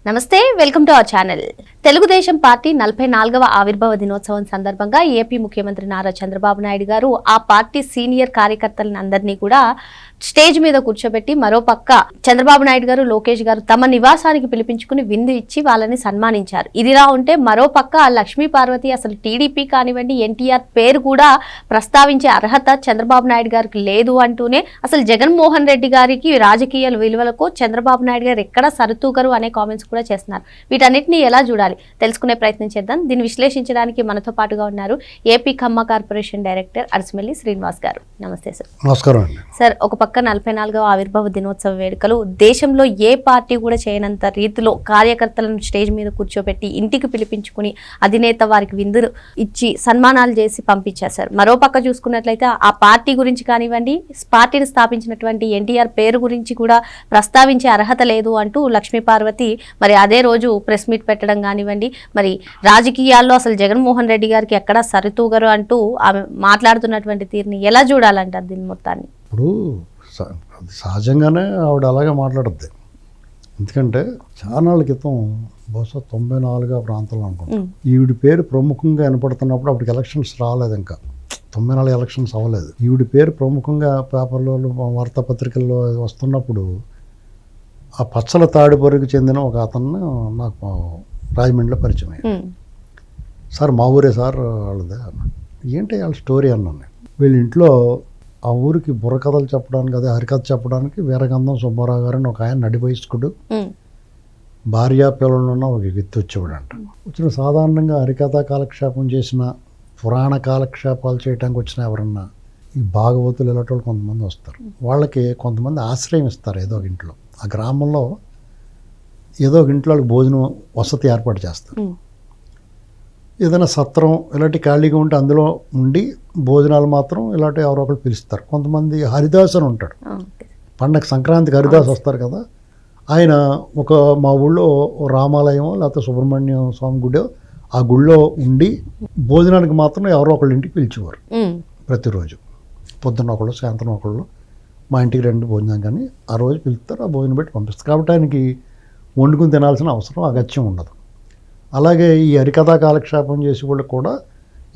నమస్తే, welcome to our channel. Telugu Desam party 44వ ఆవిర్భావ దినోత్సవం సందర్భంగా ఏపీ ముఖ్యమంత్రి నారా చంద్రబాబు నాయుడు గారు ఆ పార్టీ సీనియర్ కార్యకర్తలను అందరినీ కూడా స్టేజ్ మీద కూర్చోబెట్టి మరోపక్క చంద్రబాబు నాయుడు గారు, లోకేష్ గారు తమ నివాసానికి పిలిపించుకుని విందు ఇచ్చి వాళ్ళని సన్మానించారు. ఇదిలా ఉంటే మరోపక్క లక్ష్మీ పార్వతి అసలు టీడీపీ కానివ్వండి, ఎన్టీఆర్ పేరు కూడా ప్రస్తావించే అర్హత చంద్రబాబు నాయుడు గారికి లేదు అంటూనే అసలు జగన్మోహన్ రెడ్డి గారికి రాజకీయ విలువలకు చంద్రబాబు నాయుడు గారు ఎక్కడ సరితూగరు అనే కామెంట్స్ కూడా చేస్తున్నారు. వీటన్నిటిని ఎలా చూడాలి తెలుసుకునే ప్రయత్నం చేద్దాం. దీన్ని విశ్లేషించడానికి మనతో పాటుగా ఉన్నారు ఏపీ ఖమ్మ కార్పొరేషన్ డైరెక్టర్ అరసమెల్లి శ్రీనివాస్ గారు. నమస్తే సార్. నమస్కారం అండి. సార్, ఒక పక్క 44వ ఆవిర్భావ దినోత్సవ వేడుకలు దేశంలో ఏ పార్టీ కూడా చేయనంత రీతిలో కార్యకర్తలను స్టేజ్ మీద కూర్చోబెట్టి ఇంటికి పిలిపించుకుని అధినేత వారికి విందులు ఇచ్చి సన్మానాలు చేసి పంపించారు సార్. మరోపక్క చూసుకున్నట్లయితే ఆ పార్టీ గురించి కానివ్వండి, పార్టీని స్థాపించినటువంటి ఎన్టీఆర్ పేరు గురించి కూడా ప్రస్తావించే అర్హత లేదు అంటూ లక్ష్మీ పార్వతి మరి అదే రోజు ప్రెస్ మీట్ పెట్టడం కానివ్వండి, మరి రాజకీయాల్లో అసలు జగన్మోహన్ రెడ్డి గారికి ఎక్కడా సరితూగరు అంటూ ఆమె మాట్లాడుతున్నటువంటి తీరుని ఎలా చూడాలంటారు దీని మొత్తాన్ని? ఇప్పుడు సహజంగానే ఆవిడ అలాగే మాట్లాడుద్ది. ఎందుకంటే చాలా క్రితం బహుశా 94 ప్రాంతంలో అనుకుంటాం ఈవిడ పేరు ప్రముఖంగా వినపడుతున్నప్పుడు అప్పటికి ఎలక్షన్స్ రాలేదు, ఇంకా 94 ఎలక్షన్స్ అవ్వలేదు. ఈవిడ పేరు ప్రముఖంగా పేపర్లో, వార్తాపత్రికల్లో వస్తున్నప్పుడు ఆ పచ్చల తాడిపొరికి చెందిన ఒక అతను నాకు రాజమండ్రిలో పరిచయం అయ్యాడు. సార్ మా ఊరే సార్ వాళ్ళదే అన్నాడు. ఏంటి వాళ్ళ స్టోరీ అన్నాను. వీళ్ళ ఇంట్లో ఆ ఊరికి బుర్రకథలు చెప్పడానికి, అదే హరికథ చెప్పడానికి వీరగంధం సుబ్బారావు గారు అని ఒక ఆయన నడివయస్కుడు, భార్యా పిల్లలున్న ఒక వ్యక్తి వచ్చేవాడంట. వచ్చిన సాధారణంగా హరికథ కాలక్షేపం చేసిన, పురాణ కాలక్షేపాలు చేయడానికి వచ్చిన ఎవరన్నా ఈ భాగవతులు ఇలాంటి వాళ్ళు కొంతమంది వస్తారు. వాళ్ళకి కొంతమంది ఆశ్రయం ఇస్తారు ఏదో ఒక ఇంట్లో. ఆ గ్రామంలో ఏదో ఒక ఇంట్లో వాళ్ళకి భోజనం వసతి ఏర్పాటు చేస్తారు. ఏదైనా సత్రం ఇలాంటి ఖాళీగా ఉంటే అందులో ఉండి భోజనాలు మాత్రం ఇలాంటి ఎవరో ఒకరు పిలుస్తారు. కొంతమంది హరిదాస్ అని ఉంటాడు, పండగ సంక్రాంతికి హరిదాస్ వస్తారు కదా, ఆయన ఒక మా ఊళ్ళో రామాలయం లేకపోతే సుబ్రహ్మణ్య స్వామి గుడి, ఆ గుళ్ళో ఉండి భోజనానికి మాత్రం ఎవరో ఒకళ్ళ ఇంటికి పిలిచేవారు. ప్రతిరోజు పొద్దున్న ఒకళ్ళు, సాయంత్రం ఒకళ్ళు మా ఇంటికి రెండు భోజనం కానీ ఆ రోజు పిలుస్తారు, ఆ భోజనం పెట్టి పంపిస్తారు. కాబట్టి ఆయనకి వండుకుని తినాల్సిన అవసరం, అగత్యం ఉండదు. అలాగే ఈ హరికథా కాలక్షేపం చేసే వాళ్ళకి కూడా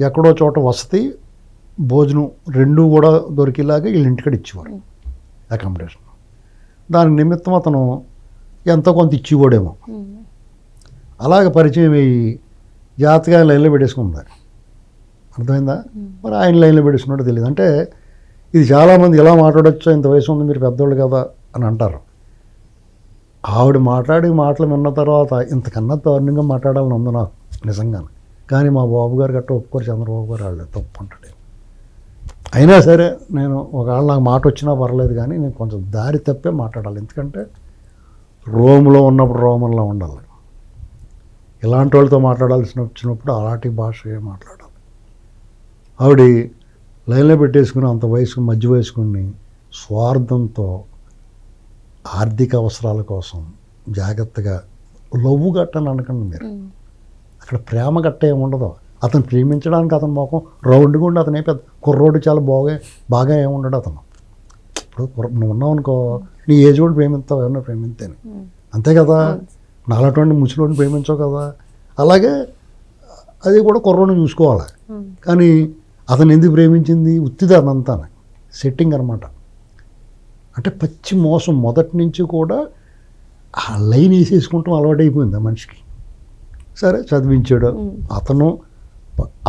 ఎక్కడో చోట వసతి, భోజనం రెండూ కూడా దొరికేలాగా వీళ్ళ ఇంటికడ ఇచ్చేవారు అకామిడేషన్. దాని నిమిత్తం అతను ఎంతో కొంత ఇచ్చేవాడేమో. అలాగే పరిచయం అయ్యి జాగ్రత్తగా లైన్లో పెట్టేసుకున్నారు. అర్థమైందా? మరి ఆయన లైన్లో పెట్టేసుకున్నాడో తెలియదు. అంటే ఇది చాలామంది ఎలా మాట్లాడచ్చో, ఇంత వయసు ఉంది మీరు పెద్దోళ్ళు కదా అని అంటారు. ఆవిడ మాట్లాడి మాటలు విన్న తర్వాత ఇంతకన్నా దారుణంగా మాట్లాడాలని ఉంది నాకు నిజంగానే. కానీ మా బాబు గారు గట్ట ఒప్పుకోరు, చంద్రబాబు గారు వాళ్ళు తప్పు అంటాడు. అయినా సరే నేను ఒకవేళ నాకు మాట వచ్చినా పర్లేదు, కానీ నేను కొంచెం దారి తప్పే మాట్లాడాలి. ఎందుకంటే రోమ్లో ఉన్నప్పుడు రోమన్లో ఉండాలి. ఇలాంటి వాళ్ళతో వచ్చినప్పుడు అలాంటి భాషగా మాట్లాడాలి. ఆవిడ లైన్లో పెట్టేసుకుని అంత వయసుకు మధ్య వయసుకుని స్వార్థంతో ఆర్థిక అవసరాల కోసం జాగ్రత్తగా లవ్వు గట్టని అనకండి మీరు. అక్కడ ప్రేమ గట్ట ఏమి ఉండదు. అతను ప్రేమించడానికి అతని మొఖం రౌండ్గా ఉండి అతనే పెద్ద కుర్రోడు చాలా బాగా ఏముండడు అతను. ఇప్పుడు నువ్వు ఉన్నావు అనుకో, నీ ఏజ్ కూడా ప్రేమిస్తావు, ఎవరినో ప్రేమిస్తేనే, అంతే కదా. నాలటువంటి ముసలోడిని ప్రేమించావు కదా. అలాగే అది కూడా కుర్రోడిని చూసుకోవాలి. కానీ అతను ఎందుకు ప్రేమించింది? ఉత్తిది అదంతా సెట్టింగ్ అనమాట. అంటే పచ్చి మోసం. మొదటి నుంచి కూడా ఆ లైన్ వేసేసుకుంటాం అలవాటైపోయింది ఆ మనిషికి. సరే చదివించాడు,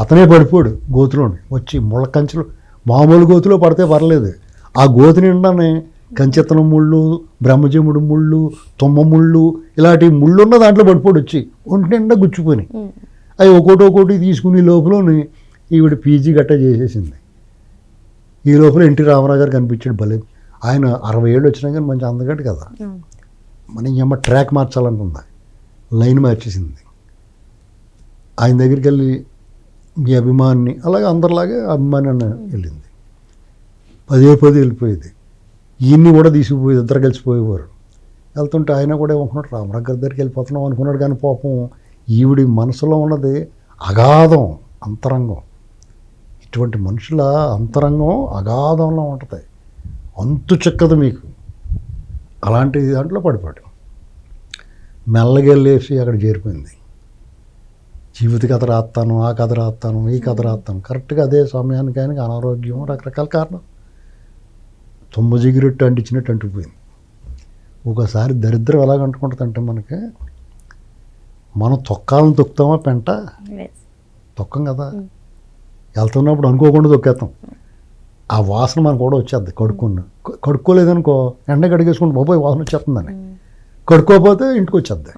అతనే పడిపోయాడు గోతులోని వచ్చి ముళ్ళ కంచెలు. మామూలు గోతులో పడితే పర్లేదు, ఆ గోతు నిండానే కంచెత్తనం ముళ్ళు, బ్రహ్మజముడు ముళ్ళు, తుమ్మ ముళ్ళు, ఇలాంటి ముళ్ళు ఉన్న దాంట్లో పడిపోడు వచ్చి ఒంటి నిండా గుచ్చిపోయి. అవి ఒకటి తీసుకుని లోపలని ఈవిడ పీజీ గట్ట చేసేసింది. ఈ లోపల ఎన్టీ రామారావు గారు కనిపించాడు. భలే ఆయన 60 ఏళ్ళు వచ్చినా కానీ మంచి అందగాడు కదా. మనం ఏమో ట్రాక్ మార్చాలనుకుందా, లైన్ మార్చేసింది. ఆయన దగ్గరికి వెళ్ళి మీ అభిమాని, అలాగే అందరిలాగే అభిమాని అని వెళ్ళింది. పదే వెళ్ళిపోయేది. ఈయన్ని కూడా తీసుకుపోయేది, ఇద్దరు కలిసిపోయేవారు. వెళ్తుంటే ఆయన కూడా ఏమనుకున్నాడు, రామారావు గారి దగ్గరికి వెళ్ళిపోతున్నాం అనుకున్నాడు. కానీ పాపం ఈవిడి మనసులో ఉన్నది అగాధం, అంతరంగం. ఇటువంటి మనుషుల అంతరంగం అగాధంలో ఉంటుంది, అంతు చెక్కదు మీకు. అలాంటి దాంట్లో పడిపోయాడు. మెల్లగా వెళ్ళేసి అక్కడ చేరిపోయింది. జీవిత కథ రాస్తాను, ఆ కథ రాస్తాను, ఈ కథ రాస్తాను. కరెక్ట్గా అదే సమయానికి ఆయనకి అనారోగ్యం, రకరకాల కారణం తుమ్మ జిగిరెట్టు అంటించినట్టు అంటుకుపోయింది. ఒకసారి దరిద్రం ఎలాగ అంటుకుంటుందంటే మనకి, మనం తొక్కాలను తొక్కుతామా పెంట, తొక్కం కదా, వెళ్తున్నప్పుడు అనుకోకుండా తొక్కేస్తాం. ఆ వాసన మనకు కూడా వచ్చేద్ది. కడుక్కోలేదనుకో ఎండ కడిగేసుకుంటే బాబోయ్ వాసన వచ్చేస్తుందని. కడుక్కోకపోతే ఇంటికి వచ్చేద్ది,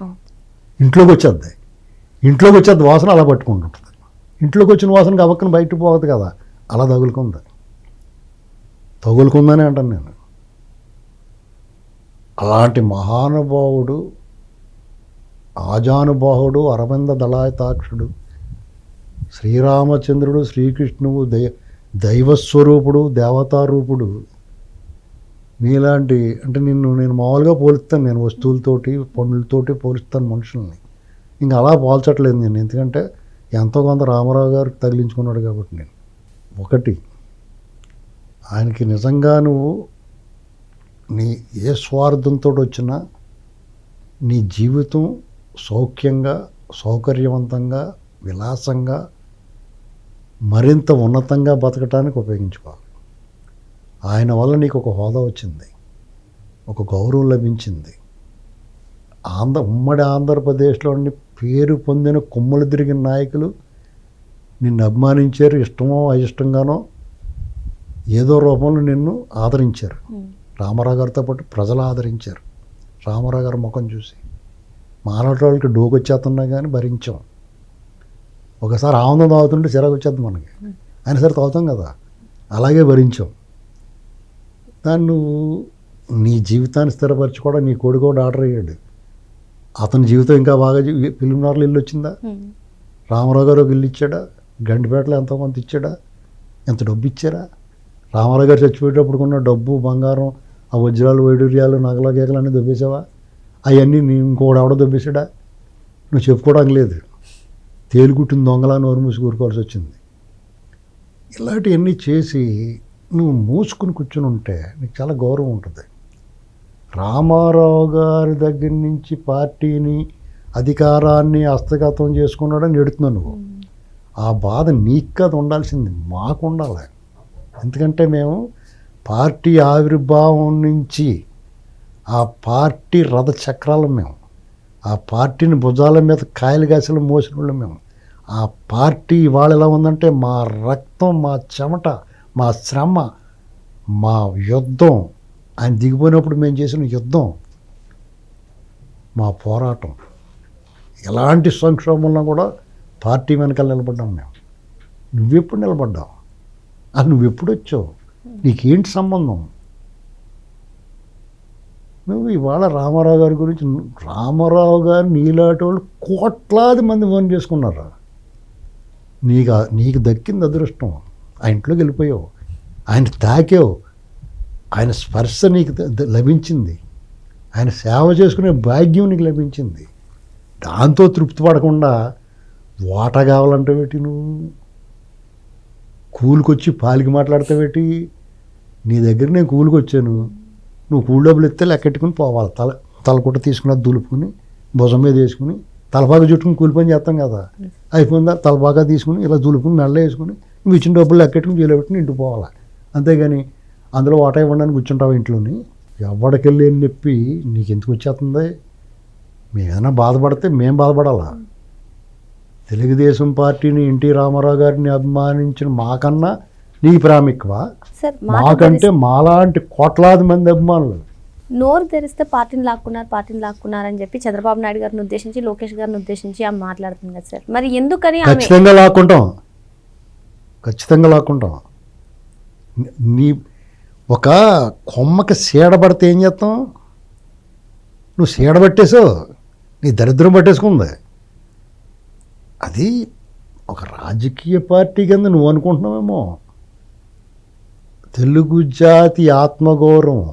ఇంట్లోకి వచ్చేద్ది వాసన. అలా పట్టుకుంటుంటుంది. ఇంట్లోకి వచ్చిన వాసన గబక్కన బయటకు పోవద్దు కదా, అలా తగులుకుందని అంటాను నేను. అలాంటి మహానుభావుడు, ఆజానుబాహుడు, అరవింద దళాయతాక్షుడు, శ్రీరామచంద్రుడు, శ్రీకృష్ణుడు, దైవస్వరూపుడు, దేవతారూపుడు. నీలాంటి అంటే నేను మామూలుగా పోలుస్తాను, నేను వస్తువులతోటి పనులతోటి పోలుస్తాను మనుషుల్ని. ఇంకా అలా పోల్చట్లేదు నేను, ఎందుకంటే ఎంతో కొంత రామారావు గారికి తగిలించుకున్నాడు కాబట్టి. నేను ఒకటి, ఆయనకి నిజంగా నువ్వు నీ ఏ స్వార్థంతో వచ్చినా నీ జీవితం సౌఖ్యంగా, సౌకర్యవంతంగా, విలాసంగా, మరింత ఉన్నతంగా బతకటానికి ఉపయోగించుకోవాలి. ఆయన వల్ల నీకు ఒక హోదా వచ్చింది, ఒక గౌరవం లభించింది. ఉమ్మడి ఆంధ్రప్రదేశ్లోని పేరు పొందిన కొమ్ములు తిరిగిన నాయకులు నిన్ను అభిమానించారు. ఇష్టమో అయిష్టంగానో ఏదో రూపంలో నిన్ను ఆదరించారు. రామారావు గారితో పాటు ప్రజలు ఆదరించారు. రామారావు గారి ముఖం చూసి మాలాంటి వాళ్ళకి డోకొచ్చేస్తున్నా కానీ భరించాం. ఒకసారి ఆనందం తాగుతుంటే చిరాకు వచ్చేద్ది మనకి, అయినా సరే తాగుతాం కదా, అలాగే భరించాం. దాన్ని నువ్వు నీ జీవితాన్ని స్థిరపరచుకోవడం నీ కొడుకు కూడా ఆర్డర్ అయ్యాడు. అతని జీవితం ఇంకా బాగా ఫిలింనగర్లో ఇల్లు వచ్చిందా, రామారావు గారు ఒక ఇల్లు ఇచ్చాడా, గండిపేటలో ఎంతో కొంత ఇచ్చాడా, ఎంత డబ్బు ఇచ్చారా? రామారావు గారు చచ్చిపోయేటప్పుడు కొన్న డబ్బు, బంగారం, ఆ వజ్రాలు, వైడూర్యాలు, నగల కేకలు అన్నీ దొబ్బేసావా? అవన్నీ ఇంకోటి ఎవడో దొబ్బేసాడా? నువ్వు చెప్పుకోవడానికి లేదు. తేలిగుట్టిన దొంగలా నోరు మూసి కూరుకోవాల్సి వచ్చింది. ఇలాంటివన్నీ చేసి నువ్వు మూసుకుని కూర్చుని ఉంటే నీకు చాలా గౌరవం ఉంటుంది. రామారావు గారి దగ్గర నుంచి పార్టీని, అధికారాన్ని హస్తగతం చేసుకున్నాడని ఎడుతున్నావు నువ్వు. ఆ బాధ నీకు కాదు ఉండాల్సింది, మాకు ఉండాలి. ఎందుకంటే మేము పార్టీ ఆవిర్భావం నుంచి ఆ పార్టీ రథచక్రాలం మేము, ఆ పార్టీని భుజాల మీద కాయలు గాసలు మోసిన వాళ్ళు మేము. ఆ పార్టీ ఇవాళ ఎలా ఉందంటే మా రక్తం, మా చెమట, మా శ్రమ, మా యుద్ధం, ఆయన దిగిపోయినప్పుడు మేము చేసిన యుద్ధం, మా పోరాటం. ఎలాంటి సంక్షోభంలో కూడా పార్టీ వెనకాల నిలబడ్డాం మేము. నువ్వెప్పుడు నిలబడ్డావు? నువ్వెప్పుడు వచ్చావు? నీకేంటి సంబంధం? నువ్వు ఇవాళ రామారావు గారి గురించి, రామారావు గారు నీలాంటి వాళ్ళు కోట్లాది మంది ఫోన్ చేసుకున్నారు. నీకు దక్కింది అదృష్టం. ఆ ఇంట్లోకి వెళ్ళిపోయావు, ఆయన తాకావు, ఆయన స్పర్శ నీకు లభించింది, ఆయన సేవ చేసుకునే భాగ్యం నీకు లభించింది. దాంతో తృప్తి పడకుండా వాటా కావాలంటావేటి? నువ్వు కూలికొచ్చి పాలికి మాట్లాడతావేటి? నీ దగ్గర నేను కూలికి వచ్చాను, నువ్వు కూలి డబ్బులు ఇస్తే లెక్కెట్టుకుని పోవాలి. తలకుట్ట తీసుకుని దులుపుకుని భుజం మీద వేసుకుని తలపాక చుట్టుకుని కూలి పని చేస్తాం కదా, అయిపోయిందా తలపాక తీసుకుని ఇలా దులుపుకుని మెల్ల వేసుకుని నువ్వు ఇచ్చిన డబ్బులు లెక్కెట్టుకుని జైలు పెట్టుకుని ఇంటికి పోవాలి. అంతేగాని అందులో వాటా ఇవ్వడానికి కూర్చుంటావు ఇంట్లోని. ఎవడికెళ్ళి నొప్పి నీకు ఎందుకు వచ్చేస్తుంది? మేము ఏదైనా బాధపడితే మేము బాధపడాలా? తెలుగుదేశం పార్టీని, ఎన్టీ రామారావు గారిని అభిమానించిన మాకన్నా నీకు ప్రాముఖ్యమా? మాకంటే మాలాంటి కోట్లాది మంది అభిమానులు. నోరు తెరిస్తే పార్టీని లాక్కున్నారని చెప్పి చంద్రబాబు నాయుడు గారిని ఉద్దేశించి, లోకేష్ గారిని ఉద్దేశించి ఆమె మాట్లాడుతుంది కదా సార్. మరి ఎందుకని? ఖచ్చితంగా లాక్కుంటాం. నీ ఒక కొమ్మకి సీడబడితే ఏం చేస్తాం? నువ్వు సీడబట్టేసావు, నీ దరిద్రం పట్టేసుకుంది. అది ఒక రాజకీయ పార్టీ కింద నువ్వు అనుకుంటున్నావేమో. తెలుగు జాతి ఆత్మగౌరవం,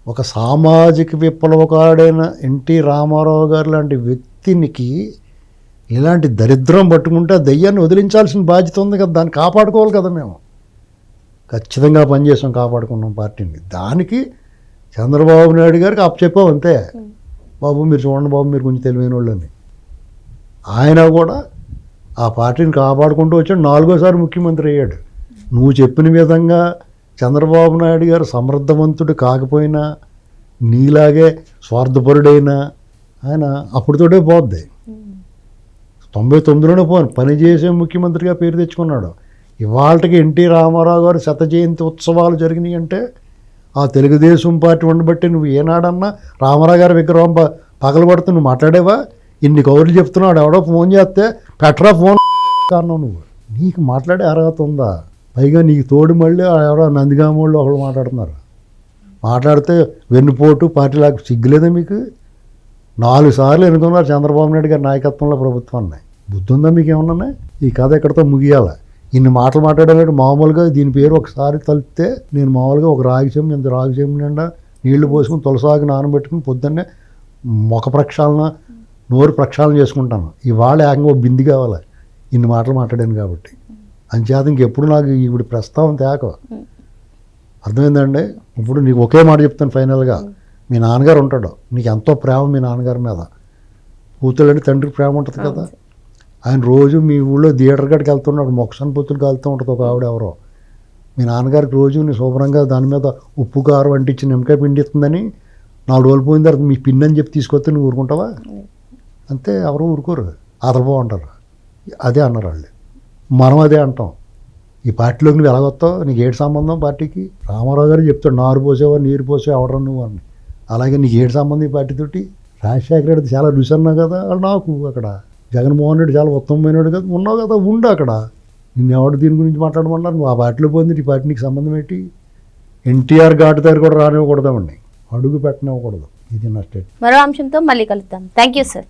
ఒక సామాజిక విప్లవకారుడైన ఎన్టీ రామారావు గారు లాంటి వ్యక్తినికి ఇలాంటి దరిద్రం పట్టుకుంటే ఆ దయ్యాన్ని వదిలించాల్సిన బాధ్యత ఉంది కదా, దాన్ని కాపాడుకోవాలి కదా. మేము ఖచ్చితంగా పనిచేసాం, కాపాడుకున్నాం పార్టీని. దానికి చంద్రబాబు నాయుడు గారికి అప్పచెప్పాం అంతే. బాబు మీరు చూడండి బాబు మీరు కొంచెం తెలివైన వాళ్ళని. ఆయన కూడా ఆ పార్టీని కాపాడుకుంటూ వచ్చాడు, 4వ సారి ముఖ్యమంత్రి అయ్యాడు. నువ్వు చెప్పిన విధంగా చంద్రబాబు నాయుడు గారు సమర్థవంతుడు కాకపోయినా, నీలాగే స్వార్థపరుడైనా ఆయన అప్పుడుతోటే పోద్ది. 99లోనే పనిచేసే ముఖ్యమంత్రిగా పేరు తెచ్చుకున్నాడు. ఇవాళకి ఎన్టీ రామారావు గారు 100వ జయంతి ఉత్సవాలు జరిగినాయి అంటే ఆ తెలుగుదేశం పార్టీ ఉండబట్టి నువ్వు ఏనాడన్నా రామారావు గారి విగ్రహం పగలబడుతూ నువ్వు మాట్లాడేవా? ఇన్ని కౌరులు చెప్తున్నాడు, ఎవడో ఫోన్ చేస్తే పెట్రా ఫోన్ కారణం నువ్వు. నీకు మాట్లాడే అర్హత ఉందా? పైగా నీకు తోడు మళ్ళీ ఎవరో నందిగామోళ్ళు ఒకళ్ళు మాట్లాడుతున్నారు. మాట్లాడితే వెన్నుపోటు పార్టీలాగా సిగ్గులేదా మీకు? 4 సార్లు ఎన్నుకున్నారు చంద్రబాబు నాయుడు గారి నాయకత్వంలో ప్రభుత్వాన్ని. బుద్ధి ఉందా మీకు ఏమన్నా? ఈ కథ ఎక్కడితో ముగియాలి. ఇన్ని మాటలు మాట్లాడాలంటే మామూలుగా దీని పేరు ఒకసారి తలిపితే నేను మామూలుగా ఒక రాగిచెంబు ఇంత రాగిచెంబు నిండా నీళ్లు పోసుకుని తులసాగి నానబెట్టుకుని పొద్దున్నే ముఖ ప్రక్షాళన నోరు ప్రక్షాళన చేసుకుంటాను. ఇవాళ ఏకంగా బింది కావాలి ఇన్ని మాటలు మాట్లాడాను కాబట్టి. అంచేత ఇంకెప్పుడు నాకు ఇప్పుడు ప్రస్తావన తేక. అర్థమైందండి? ఇప్పుడు నీకు ఒకే మాట చెప్తాను ఫైనల్గా. మీ నాన్నగారు ఉంటాడు, నీకు ఎంతో ప్రేమ మీ నాన్నగారి మీద. కూతుళ్ళంటే తండ్రికి ప్రేమ ఉంటుంది కదా. ఆయన రోజు మీ ఊళ్ళో థియేటర్ కాడికి వెళ్తున్నాడు, మొక్కసన్ పొత్తులు కాలుతూ ఉంటుంది ఒక ఆవిడ ఎవరో. మీ నాన్నగారికి రోజు నీ శుభ్రంగా దాని మీద ఉప్పు కారం అంటించి నిమ్మకాయ పిండి ఇస్తుందని 4 రోజులు పోయిన తర్వాత మీ పిన్ అని చెప్పి తీసుకొస్తే నువ్వు ఊరుకుంటావా? అంతే, ఎవరు ఊరుకోరు, అదరపో అంటారు. అదే అన్నారు వాళ్ళు, మనం అదే అంటాం. ఈ పార్టీలోకి నువ్వు ఎలాగొస్తావు? నీకు ఏడు సంబంధం పార్టీకి? రామారావు గారు చెప్తాడు, నారు పోసేవా నీరు పోసేవా ఎవడరా నువ్వు అని. అలాగే నీకు ఏడు సంబంధం ఈ పార్టీతోటి? రాజశేఖర రెడ్డి చాలా రుచి అన్నావు కదా, వాళ్ళు నాకు అక్కడ. జగన్మోహన్ రెడ్డి చాలా ఉత్తమమైనడు కదా, ఉన్నావు కదా, ఉండు అక్కడ. నిన్ను ఎవడు దీని గురించి మాట్లాడమన్నారు? నువ్వు ఆ పార్టీలో పోయింది, ఈ పార్టీ నీకు సంబంధం ఏంటి? ఎన్టీఆర్ ఘాటు దగ్గర కూడా రానివ్వకూడదామండి, అడుగు పెట్టనివ్వకూడదు. ఇది నా స్టేట్. మరో అంశంతో మళ్ళీ కలుద్దాం. Thank you sir.